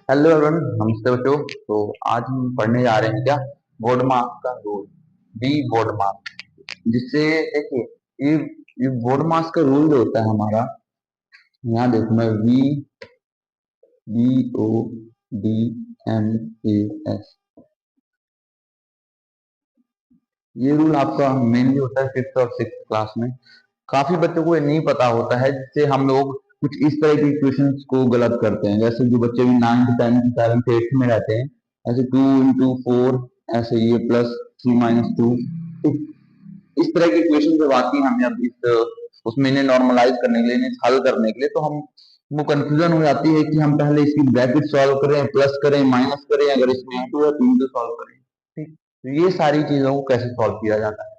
Hello everyone, नमस्ते बच्चों। तो आज हम पढ़ने जा रहे हैं क्या, बोर्ड मार्क्स का रूल, डी बोर्ड मार्क्स। जिससे देखिए, ये ये बोर्ड मार्क्स का रूल जो होता है हमारा, यहाँ देखो मैं V B O D M A S, ये रूल आपका मेनली होता है फिफ्थ और सिक्स क्लास में। काफी बच्चों को ये नहीं पता होता है, जिससे हम लोग कुछ इस तरह के इक्वेशंस को गलत करते हैं। जैसे जो बच्चे भी नाइन्थ टेंथ सेवन्थ एट्थ में रहते हैं, ऐसे 2 into 4, ऐसे ये +3 - 2, इस तरह के इक्वेशन जब आती है हमें, अब इस उसमें इन्हें नॉर्मलाइज करने के लिए, इन्हें हल करने के लिए, तो हम वो कंफ्यूजन हो जाती है कि हम पहले इसकी ब्रैकेट सॉल्व करें, प्लस करें, माइनस करें, अगर इसमें इंटू है तो इंटू सॉल्व करें। ठीक, तो ये सारी चीजों को कैसे सॉल्व किया जाता है,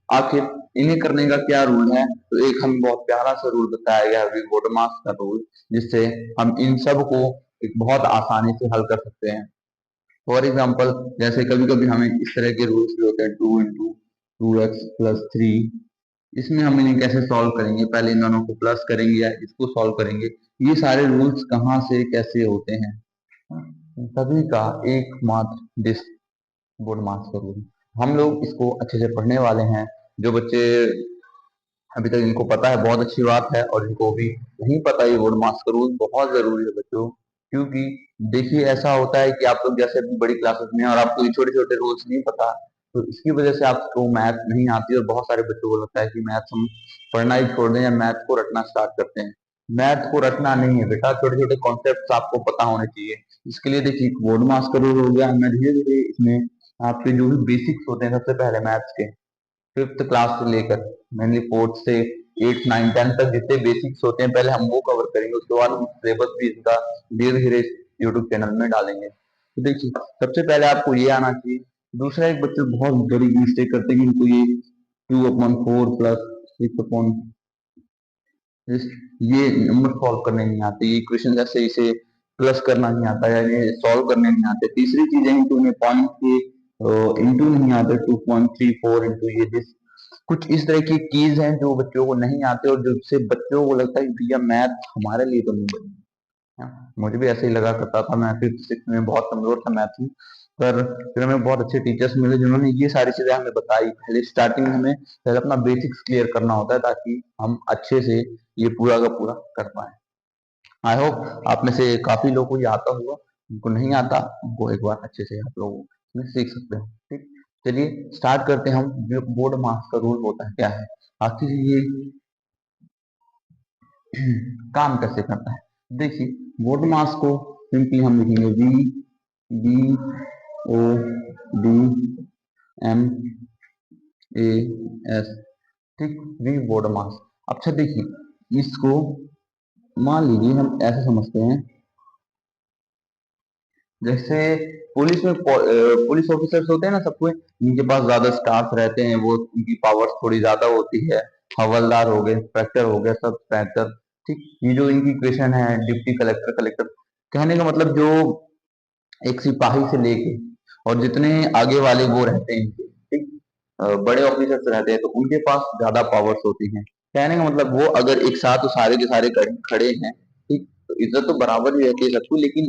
आखिर इन्हें करने का क्या रूल है। तो एक हमें बहुत प्यारा सा रूल बताया गया है, बोडमास का रूल, जिससे हम इन सब को एक बहुत आसानी से हल कर सकते हैं। फॉर एग्जाम्पल, जैसे कभी कभी हमें इस तरह के रूल्स भी होते हैं, 2 into 2x + 3, इसमें हम इन्हें कैसे सॉल्व करेंगे, पहले इन दोनों को प्लस करेंगे या इसको सॉल्व करेंगे। ये सारे रूल्स कहाँ से कैसे होते हैं, सभी का एकमात्र डिस बोर्ड मार्क्स का रूल। हम लोग इसको अच्छे से पढ़ने वाले हैं। जो बच्चे अभी तक इनको पता है, बहुत अच्छी बात है, और इनको भी नहीं पता ये बोर्ड मार्क्स का रूल बहुत जरूरी है बच्चों। क्योंकि देखिए, ऐसा होता है कि आप लोग जैसे अभी बड़ी क्लासेस में हैं और आपको ये छोटे छोटे रूल्स नहीं पता, तो इसकी वजह से आपको मैथ नहीं आती, और बहुत सारे बच्चों को लगता है कि मैथ हम पढ़ना ही छोड़ दें या मैथ को रटना स्टार्ट करते हैं। मैथ को रटना नहीं है बेटा, छोटे छोटे कॉन्सेप्ट आपको पता होने चाहिए। इसके लिए देखिए, बोर्ड मार्क्स का रूल हो गया, मैं धीरे धीरे इसमें आपके जो भी बेसिक्स होते हैं, सबसे पहले मैथ्स के फिफ्थ क्लास से लेकर मेनली फोर्थ से एट नाइन टेंथ तक जितने बेसिक्स होते हैं, पहले हम वो कवर करेंगे। उसके बाद हम सिलेबस भी इसका धीरे धीरे यूट्यूब चैनल में डालेंगे। तो देखिए, सबसे पहले आपको ये आना चाहिए। दूसरा, एक बच्चे बहुत बड़ी मिस्टेक करते हैं कि इनको ये 2/4 +6 ये नंबर सॉल्व करने नहीं आते, ये इक्वेशन जैसे इसे प्लस करना नहीं आता है, ये सॉल्व करने नहीं आते। तीसरी चीज है कि उन्हें पॉइंट के इंटू नहीं आते, 2.34 इंटू ये दिस, कुछ इस तरह की कीज हैं जो बच्चों को नहीं आते, और जिससे बच्चों को लगता है कि भैया मैथ हमारे लिए तो नहीं बनी। हाँ, मुझे भी ऐसे ही लगा करता था, मैं फिफ्थ सिक्स में बहुत कमजोर था मैथ में। पर फिर हमें बहुत अच्छे टीचर्स मिले जिन्होंने ये सारी चीजें हमें बताई। पहले स्टार्टिंग में हमें पहले अपना बेसिक्स क्लियर करना होता है, ताकि हम अच्छे से ये पूरा का पूरा कर पाए। आई होप आप में से काफी लोगों को ये आता हुआ, उनको नहीं आता वो एक बार अच्छे से आप लोग इसमें सीख सकते हो। ठीक, चलिए स्टार्ट करते हैं। हम जो बोर्ड मार्क्स का रूल होता है क्या है, आखिर ये काम कैसे करता है। देखिए, बोर्ड मास को सिंपली हम लिखेंगे V B O D M A S. ठीक, वी बोर्ड मास। अच्छा देखिए, इसको मान लीजिए हम ऐसे समझते हैं, जैसे पुलिस में पुलिस ऑफिसर्स होते हैं ना, सबको इनके पास ज्यादा स्टाफ रहते हैं, वो उनकी पावर्स थोड़ी ज्यादा होती है। हवलदार हो गए, इंस्पेक्टर हो गए, सब इंस्पेक्टर। ठीक, ये जो इनकी इक्वेशन है, डिप्टी कलेक्टर, कलेक्टर, कहने का मतलब जो एक सिपाही से लेके और जितने आगे वाले वो रहते हैं, ठीक, बड़े ऑफिसर्स रहते हैं, तो उनके पास ज्यादा पावर्स होती हैं। कहने का मतलब वो अगर एक साथ सारे के सारे खड़े हैं, ठीक, तो इज्जत तो बराबर ही रहती है सबको, लेकिन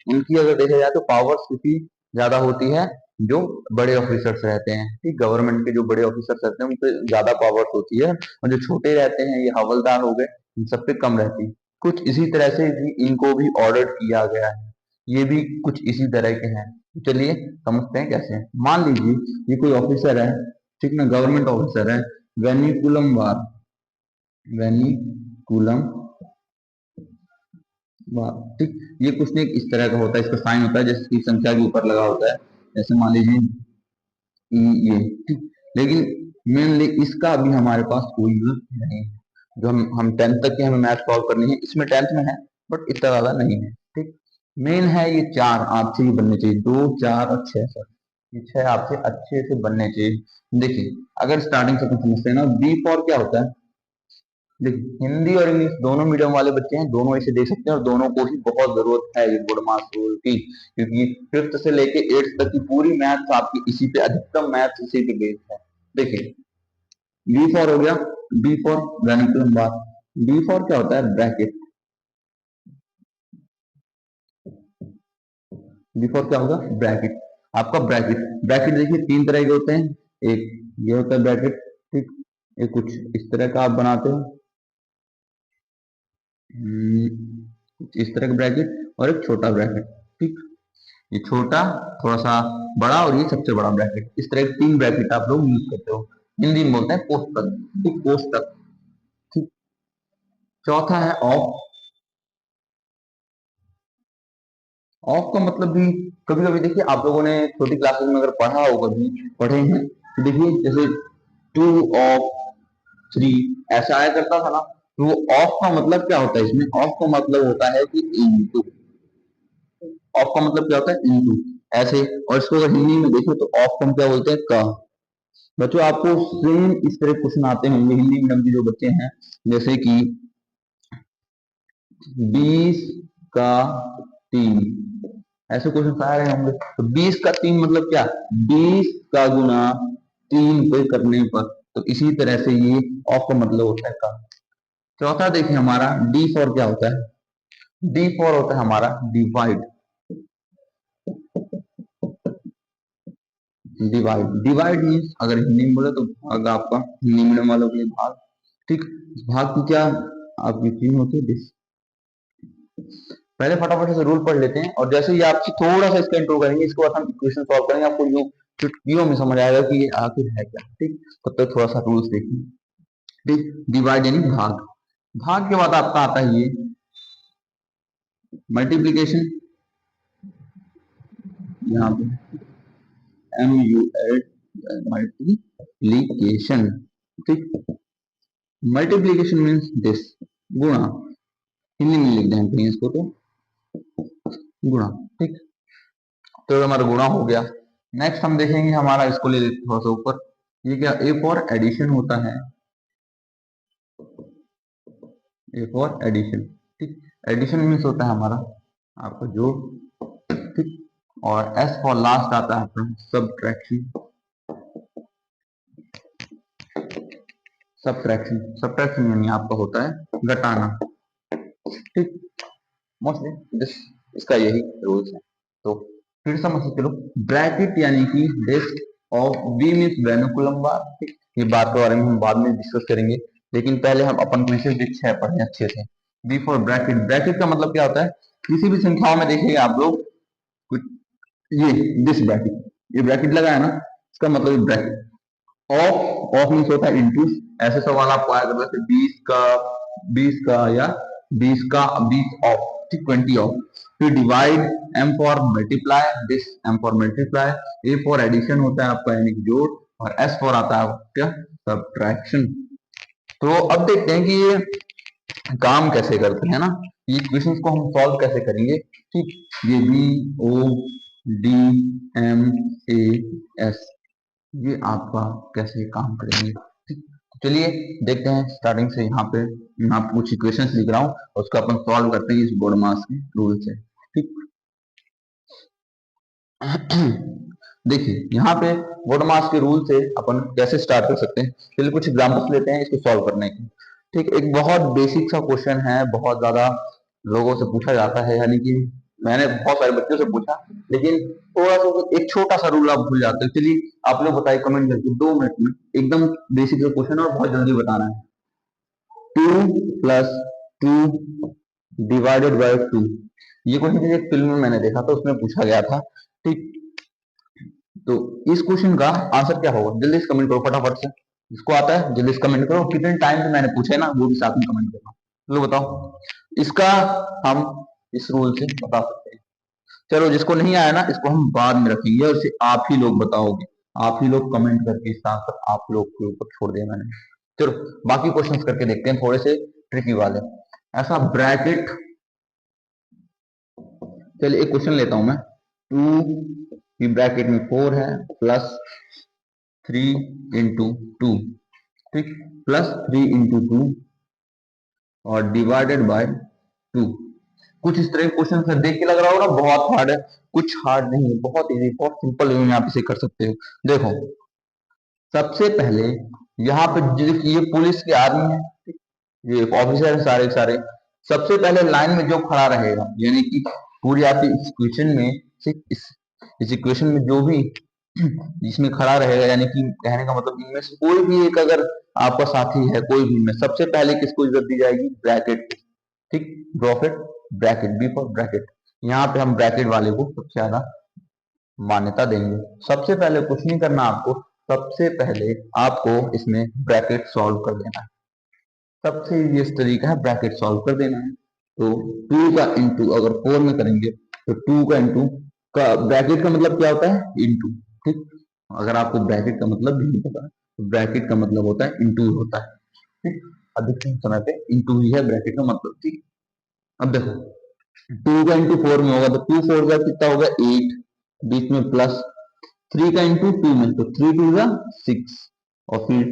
उनकी अगर देखा जाए तो पावर्स कितनी ज्यादा होती है, जो बड़े ऑफिसर्स रहते हैं। ठीक, गवर्नमेंट के जो बड़े ऑफिसर्स रहते हैं उन पे ज्यादा पावर्स होती है, और जो छोटे रहते हैं, ये हवलदार हो गए, इन सब पे कम रहती है। कुछ इसी तरह से भी इनको भी ऑर्डर किया गया है, ये भी कुछ इसी तरह के हैं। चलिए समझते हैं कैसे। मान लीजिए ये कोई ऑफिसर है, ठीक ना, गवर्नमेंट ऑफिसर है, वेनिकुलम वार, वेनिकुलम वार। ठीक, ये कुछ नहीं इस तरह का होता है, इसका साइन होता है जिसकी संख्या के ऊपर लगा होता है। जैसे मान लीजिए ये, ठीक, लेकिन मेनली इसका अभी हमारे पास कोई यूज नहीं है। जो हम टेंथ तक के हमें मैथ सॉल्व करनी है, इसमें टेंथ में है, बट इतना ज्यादा नहीं है। ठीक, मेन है ये चार आपसे ही बनने चाहिए, 2 4 और 6 सर, ये 6 आपसे अच्छे से बनने चाहिए। देखिए, अगर स्टार्टिंग से कुछ समझते हैं ना, बी फॉर क्या होता है। देखिए, हिंदी और इंग्लिश दोनों मीडियम वाले बच्चे हैं, दोनों इसे देख सकते हैं, और दोनों को ही बहुत जरूरत है ये गुड मार्क्स रूल की, क्योंकि फिफ्थ से लेके एट्थ तक की पूरी मैथ्स आपकी इसी पे, अधिकतम मैथ्स इसी पे बेस्ड है। देखिए, बी फॉर हो गया, B for vinculum bar. B for क्या होता है, ब्रैकेट। डी फॉर क्या होगा, ब्रैकेट। आपका ब्रैकेट, ब्रैकेट देखिए तीन तरह के होते हैं, एक ये होता है ब्रैकेट, ठीक, एक कुछ इस तरह का आप बनाते हो, कुछ इस तरह का ब्रैकेट, और एक छोटा ब्रैकेट, ठीक, ये छोटा, थोड़ा सा बड़ा, और ये सबसे बड़ा ब्रैकेट, इस तरह के तीन ब्रैकेट आप लोग यूज करते हो। हिंदी में बोलते हैं कोष्टक, ठीक, कोष्टक, ठीक। चौथा है ऑफ। ऑफ का मतलब भी कभी कभी देखिए आप लोगों ने छोटी क्लासेस में अगर पढ़ा हो, कभी पढ़े हैं तो देखिए जैसे टू ऑफ थ्री ऐसा आया करता था ना, तो वो ऑफ का मतलब क्या होता है, इसमें ऑफ का मतलब होता है कि इनटू, ऑफ का मतलब क्या होता है, इनटू, ऐसे। और इसको अगर हिंदी में देखें तो ऑफ को हम क्या बोलते हैं, का। बच्चों आपको सेम इस तरह क्वेश्चन आते होंगे हिंदी मीडियम के जो बच्चे हैं, जैसे कि 20 का 3, ऐसे क्वेश्चन आ रहे होंगे। तो 20 का 3 मतलब क्या, 20 का गुना 3 पे करने पर, तो इसी तरह से ये ऑफ का मतलब होता है का। चौथा देखिए हमारा डी फॉर क्या होता है, डी फॉर होता है हमारा डिवाइड। डिवाइड, डिवाइड मीन्स अगर हिंदी में बोले तो भाग, आपका हिंदी मीडियम वालों के लिए भाग, ठीक। भाग की क्या आपकी चीज होती है, डिस। पहले फटाफट से रूल पढ़ लेते हैं, और जैसे ही आपसे थोड़ा सा इसका इंट्रो करेंगे, इसके बाद हम इक्वेशन सॉल्व करेंगे, आपको यूं चुटकियों में समझ आएगा कि ये आखिर है क्या, ठीक। तब तक थोड़ा सा रूल्स देखिए, ठीक। डिवाइड यानी भाग, भाग के बाद आपका आता है ये मल्टीप्लीकेशन, यहाँ पे एम यू एल, मल्टीप्लीकेशन, ठीक। मल्टीप्लीकेशन मीन्स दिस, गुणा, हिंदी में लिख दें कहीं इसको तो गुणा, ठीक। तो हमारा गुणा हो गया। नेक्स्ट हम देखेंगे हमारा, इसको ले लेते थोड़ा सा ऊपर, ये क्या, ए फॉर एडिशन होता है, ए फॉर एडिशन, ठीक। एडिशन मीन्स होता है हमारा आपका जोड़, ठीक। और एस फॉर लास्ट आता है अपना सब्ट्रैक्शन, सब्ट्रैक्शन, सब्ट्रैक्शन यानी आपका होता है घटाना, ठीक। मोस्टली दिस, इसका यही रूल्स है। तो फिर समझ चलो, ब्रैकेट यानी कि दिस ऑफ बी मीन्स वेनुकुलम बार, ठीक। ये बात के बारे में हम बाद में डिस्कस करेंगे, लेकिन पहले हम अपन प्रिंसिपल दिच्छा पढ़े अच्छे से। बी फॉर ब्रैकेट, ब्रैकेट का मतलब क्या होता है, किसी भी संख्याओं में देखिए आप लोग कुछ, ये दिस ब्रैकेट, ये ब्रैकेट लगा है ना, इसका मतलब ब्रैकेट। ऑफ, ऑफ मीन्स होता है इंटू, ऐसे सवाल आपको आया करता है 20 का या 20 ऑफ, ठीक, 20 ऑफ। फिर divide, M for multiply, this M for multiply, A for addition होता है आपका यानी कि जोड़, और एस फॉर आता है क्या, सब्ट्रैक्शन। तो अब देखते हैं कि ये काम कैसे करते हैं ना, ये इक्वेशंस को हम सॉल्व कैसे करेंगे, ठीक। ये B O D M A S, ये आपका कैसे काम करेंगे, ठीक। चलिए देखते हैं स्टार्टिंग से, यहाँ पे मैं आपको कुछ इक्वेशंस लिख रहा हूँ, उसको अपन सॉल्व करते हैं इस बोडमास के रूल से, ठीक। देखिए यहाँ पे बोडमास के रूल से अपन कैसे स्टार्ट कर सकते हैं, चलिए कुछ एग्जांपल्स लेते हैं इसको सॉल्व करने के, ठीक। एक बहुत बेसिक सा क्वेश्चन है, बहुत ज्यादा लोगों से पूछा जाता है, यानी कि मैंने बहुत सारे बच्चों से पूछा, लेकिन थोड़ा सा एक छोटा सा रूल आप भूल जाते हो। चलिए आप लोग बताइए कमेंट करके 2 मिनट में, एकदम बेसिक सा क्वेश्चन और बहुत जल्दी बताना है। 2 + 2 डिवाइडेड बाय 2, ये क्वेश्चन एक फिल्म में मैंने देखा था, उसमें पूछा गया था, ठीक। तो इस क्वेश्चन का आंसर क्या होगा, जल्दी से कमेंट करो फटाफट से, जिसको आता है जल्दी से कमेंट करो, कितने टाइम से मैंने पूछे ना वो भी साथ में कमेंट करना। चलो बताओ, इसका हम इस रूल से बता सकते हैं। चलो जिसको नहीं आया ना, इसको हम बाद में रखेंगे, और इसे आप ही लोग बताओगे, आप ही लोग कमेंट करके इसका आंसर आप लोग के ऊपर छोड़ दिया मैंने। चलो बाकी क्वेश्चंस करके देखते हैं, थोड़े से ट्रिकी वाले। ऐसा ब्रैकेट, चलिए एक क्वेश्चन लेता हूं मैं, 2 की ब्रैकेट में 4 है, +3 × 2, ठीक, +3 × 2 और डिवाइडेड बाय 2। कुछ इस तरह के क्वेश्चन से देख के लग रहा होगा ना बहुत हार्ड है, कुछ हार्ड नहीं है, बहुत इजी, बहुत सिंपल वे में आप इसे कर सकते हो। देखो सबसे पहले यहाँ पे ये पुलिस के आर्मी है, ये ऑफिसर है सारे सारे, सबसे पहले लाइन में जो खड़ा रहेगा, यानी कि पूरी आपकी इस क्वेश्चन में ठीक, इस इक्वेशन में जो भी जिसमें खड़ा रहेगा, यानी कि कहने का मतलब इनमें से कोई भी एक अगर आपका साथी है कोई भी में, सबसे पहले किसको इज्जत दी जाएगी? ब्रैकेट। ठीक, bracket bracket, B for bracket. यहाँ पे हम ब्रैकेट वाले को सबसे ज्यादा मान्यता देंगे। सबसे पहले कुछ नहीं करना आपको, सबसे पहले आपको इसमें ब्रैकेट सॉल्व कर देना है। सबसे इजीएस्ट तरीका है ब्रैकेट सॉल्व कर देना है। तो 2 का इंटू अगर 4 में करेंगे तो 2 का इंटू का ब्रैकेट का मतलब क्या होता है? इंटू। ठीक, अगर आपको ब्रैकेट का मतलब भी नहीं पता तो ब्रैकेट का मतलब होता है इंटू होता है। ठीक, अधिकतम समय पे इंटू ही है ब्रैकेट का मतलब। ठीक, अब देखो 2 का इंटू 4 में होगा तो 2 4 का कितना होगा? 8, बीच में प्लस 3 का इंटू 2 में तो 3 2 का 6, और फिर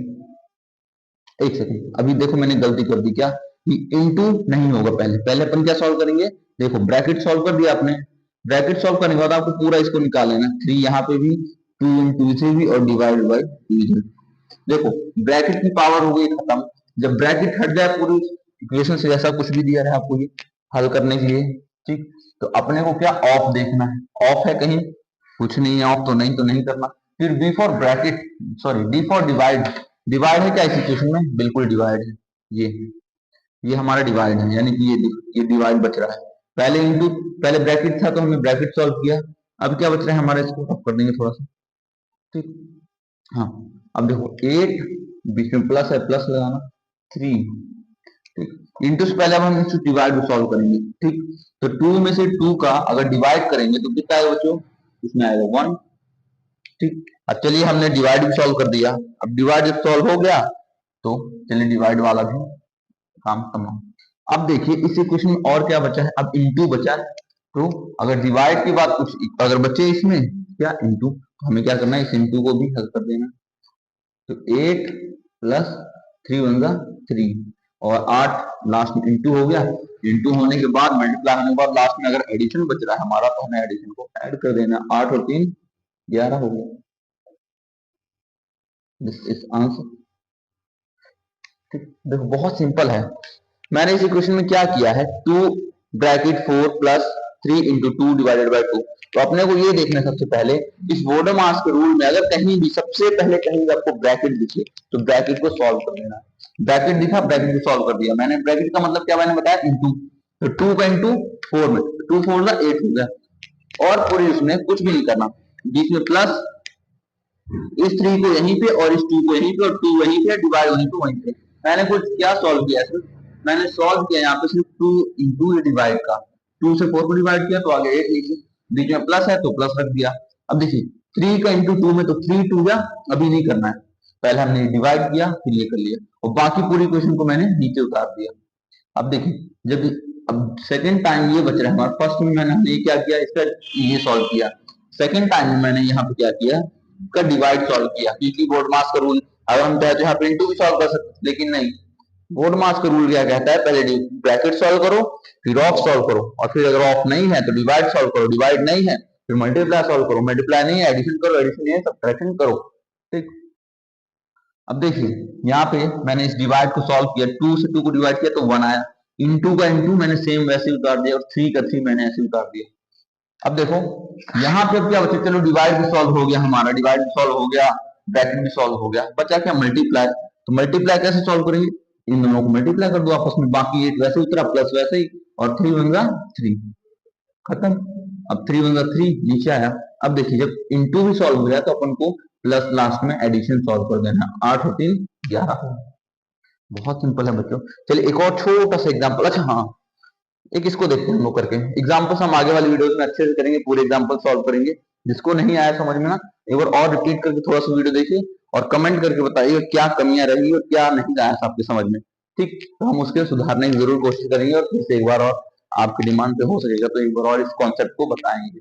एक सेकंड, अभी देखो मैंने गलती कर दी क्या कि इंटू नहीं होगा, पहले पहले अपन क्या सॉल्व करेंगे? देखो ब्रैकेट सॉल्व कर दिया आपने, ब्रैकेट सॉल्व करने के बाद आपको पूरा इसको निकाल लेना, 3 यहाँ पे भी, 2 इंटू से भी, और डिवाइड बाई डिवीजन। देखो ब्रैकेट की पावर हो गई खत्म। जब ब्रैकेट हट जाए पूरी इक्वेशन से, जैसा कुछ भी दिया है आपको ये हल करने के लिए, ठीक, तो अपने को क्या ऑफ देखना है? ऑफ है कहीं? कुछ नहीं है ऑफ, तो नहीं करना। फिर B for bracket, sorry D for divide. Divide है क्या इस इक्वेशन में? बिल्कुल डिवाइड है। ये हमारा डिवाइड है, यानी कि ये डिवाइड बच रहा है। पहले इंटू, पहले ब्रैकेट था तो हमने ब्रैकेट सॉल्व किया, अब क्या बच रहा है हमारा? इसको ऑफ कर देंगे थोड़ा सा। ठीक, हाँ, अब देखो 8, बीच में प्लस है, प्लस लगाना, 3। ठीक, इंटू से पहले अब हम इसको डिवाइड सॉल्व करेंगे। ठीक, तो 2 में से 2 का अगर डिवाइड करेंगे तो कितना आएगा बच्चों? इसमें आएगा 1। ठीक, अब चलिए हमने डिवाइड भी सॉल्व कर दिया। अब डिवाइड जब सॉल्व हो गया तो चलिए डिवाइड वाला भी काम तमाम। अब देखिए इस इक्वेशन में और क्या बचा है? अब इंटू बचा है। तो अगर डिवाइड के बाद कुछ अगर बचे इसमें क्या? इंटू, तो हमें क्या करना है? इस इंटू को भी हल कर देना। तो 8 प्लस 3 वन जा 3, और 8 लास्ट में इंटू हो गया। इंटू होने के बाद मल्टीप्लाई होने के बाद लास्ट में अगर एडिशन बच रहा है हमारा तो हमें एडिशन को ऐड कर देना। 8 और 3 11 हो गया। This is answer. देखो बहुत सिंपल है। मैंने इस इक्वेशन में क्या किया है? 2 bracket 4 plus 3 into 2 divided by 2। तो अपने को ये देखना है सबसे पहले इस वोडरमास के रूल में अगर कहीं भी सबसे पहले कहीं भी आपको ब्रैकेट दिखे तो ब्रैकेट को सॉल्व कर देना। ब्रैकेट दिखा, ब्रैकेट को सॉल्व कर दिया मैंने। ब्रैकेट का मतलब क्या मैंने बताया? इंटू। तो 2 का इंटू 4 में 2 4 का 8 हो गया, और पूरी उसमें कुछ भी नहीं करना, बीच में प्लस, इस 3 को यहीं पे और इस 2 को यहीं पे और 2 वहीं पे, डिवाइड वहीं पे वहीं पे। मैंने कुछ क्या सॉल्व किया है? मैंने सॉल्व किया यहाँ पे सिर्फ 2 इंटू डिवाइड का, 2 से 4 को डिवाइड किया तो आगे 8 नीचे, बीच में प्लस है तो प्लस रख दिया। अब देखिए 3 का इंटू 2 में तो 3 2 गया, अभी नहीं करना है, पहले हमने डिवाइड किया फिर ये कर लिया, और बाकी पूरी क्वेश्चन को मैंने नीचे उतार दिया। अब देखिए जब अब सेकेंड टाइम ये बच रहा है हमारा, फर्स्ट में मैंने ये क्या किया? इसका ये सॉल्व किया। सेकेंड टाइम में मैंने यहाँ पे क्या किया? का डिवाइड सॉल्व किया, क्योंकि बोर्ड मास का रूल, अगर हम चाहे तो यहाँ पे इंटू भी सॉल्व कर सकते, लेकिन नहीं, बोर्ड मास का रूल क्या कहता है? पहले ब्रैकेट सॉल्व करो फिर ऑफ सॉल्व करो, और फिर अगर ऑफ नहीं है तो डिवाइड सॉल्व करो, डिवाइड नहीं है फिर मल्टीप्लाई सॉल्व करो, मल्टीप्लाई नहीं है एडिशन करो, एडिशन नहीं है सब्ट्रैक्शन करो। ठीक, अब देखिए यहाँ पे मैंने इस डिवाइड को सॉल्व किया, 2 से 2 को डिवाइड किया तो 1 आया, इंटू का इंटू मैंने सेम वैसे ही उतार दिया, और 3 का 3 मैंने ऐसे उतार दिया। अब देखो यहाँ पे क्या बचा? चलो डिवाइड भी सॉल्व हो गया हमारा, डिवाइड भी सॉल्व हो गया, ब्रैकेट भी सॉल्व हो गया, बचा क्या? मल्टीप्लाई। तो मल्टीप्लाई कैसे सॉल्व करेंगे? इन दोनों को मल्टीप्लाई कर दो आपस में, बाकी 8 वैसे उतरा प्लस वैसे ही, और 3 वन जा 3, खत्म। अब 3 वन जा 3 नीचे आया। अब देखिए जब इंटू भी सॉल्व हो गया तो अपन को प्लस लास्ट में एडिशन सॉल्व कर देना, 8 और 3 11। बहुत सिंपल है बच्चों। चलिए एक और छोटा सा एग्जाम्पल, अच्छा हाँ, एक इसको देखते हैं हम लोग करके। एग्जाम्पल्स हम आगे वाली वीडियोस में अच्छे से करेंगे, पूरे एग्जाम्पल सॉल्व करेंगे। जिसको नहीं आया समझ में ना, एक बार और रिपीट करके थोड़ा सा वीडियो देखिए और कमेंट करके बताइए क्या कमियां रही और क्या नहीं आया आपके समझ में। ठीक, तो हम उसके सुधारने की जरूर कोशिश करेंगे, और फिर से एक बार और आपकी डिमांड पे हो सकेगा तो एक बार और इस कॉन्सेप्ट को बताएंगे।